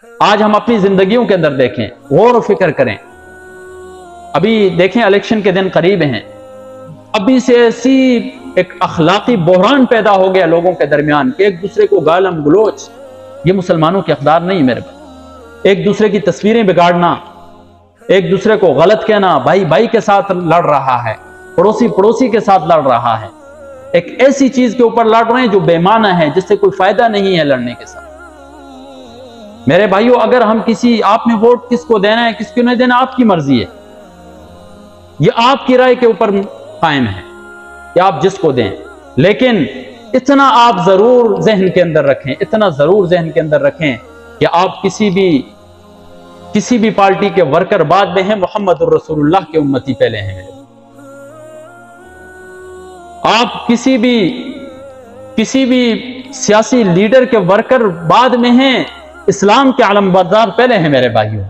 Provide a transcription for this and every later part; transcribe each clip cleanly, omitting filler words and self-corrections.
आज हम अपनी जिंदगियों के अंदर देखें, गौर और फिक्र करें। अभी देखें इलेक्शन के दिन करीब हैं, अभी से ऐसी एक अखलाकी बहरान पैदा हो गया लोगों के दरमियान कि एक दूसरे को गालम गलोच, ये मुसलमानों के अख्तार नहीं मेरे भाई। एक दूसरे की तस्वीरें बिगाड़ना, एक दूसरे को गलत कहना, भाई भाई के साथ लड़ रहा है, पड़ोसी पड़ोसी के साथ लड़ रहा है, एक ऐसी चीज के ऊपर लड़ रहे हैं जो बेमाना है, जिससे कोई फायदा नहीं है लड़ने के साथ। मेरे भाइयों, अगर हम किसी, आपने वोट किसको देना है किसको नहीं देना आपकी मर्जी है, ये आपकी राय के ऊपर कायम है कि आप जिसको दें, लेकिन इतना आप जरूर जहन के अंदर रखें, इतना जरूर जहन के अंदर रखें कि आप किसी भी पार्टी के वर्कर बाद में हैं, मोहम्मद रसूलुल्लाह के उम्मती पहले हैं। आप किसी भी सियासी लीडर के वर्कर बाद में हैं, इस्लाम के आलमबरदार पहले हैं मेरे भाइयों,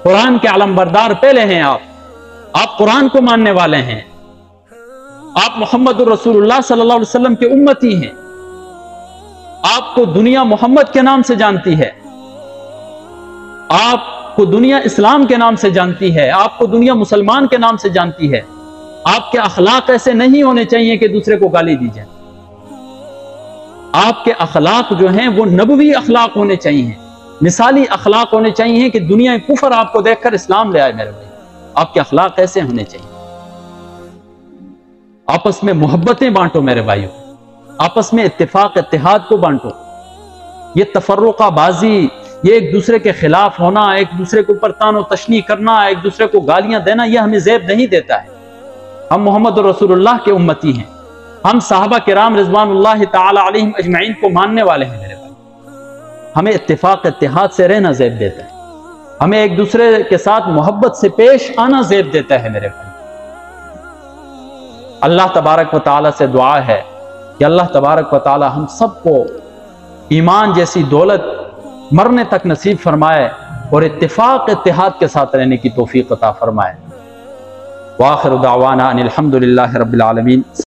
कुरान के आलमबरदार पहले हैं। आप कुरान को मानने वाले हैं, आप मोहम्मद रसूलुल्लाह सल्लल्लाहु अलैहि वसल्लम के उम्मती हैं। आपको दुनिया मोहम्मद के नाम से जानती है, आपको दुनिया इस्लाम के नाम से जानती है, आपको दुनिया मुसलमान के नाम से जानती है। आपके अखलाक ऐसे नहीं होने चाहिए कि दूसरे को गाली दी जाए। आपके अखलाक जो हैं वो नबवी अखलाक होने चाहिए, मिसाली अखलाक होने चाहिए कि दुनिया कुफर आपको देखकर इस्लाम ले आए। मेरे भाई, आपके अखलाक ऐसे होने चाहिए। आपस में मोहब्बतें बांटो मेरे भाइयों, आपस में इत्तेफाक इत्तेहाद को बांटो। ये तफर्रुकाबाजी, ये एक दूसरे के खिलाफ होना, एक दूसरे के ऊपर तानो तशनी करना, एक दूसरे को गालियां देना, यह हमें ज़ेब नहीं देता है। हम मोहम्मद रसूलुल्लाह के उम्मती हैं, हम साहबा किराम रिज़वानुल्लाह ताला अलैहिम अजमईन को मानने वाले हैं मेरे भाई। हमें इत्तेफाक इत्तेहाद से रहना ज़ेब देता है, हमें एक दूसरे के साथ मोहब्बत से पेश आना ज़ेब देता है मेरे भाई। अल्लाह तबारक व तआला से दुआ है कि अल्लाह तबारक व तआला हम सबको ईमान जैसी दौलत मरने तक नसीब फरमाए और इत्तेफाक इत्तेहाद के साथ रहने की तौफीक अता फरमाए। व आखिर दावाना अनिल हम्दुलिल्लाहि रब्बिल आलमीन।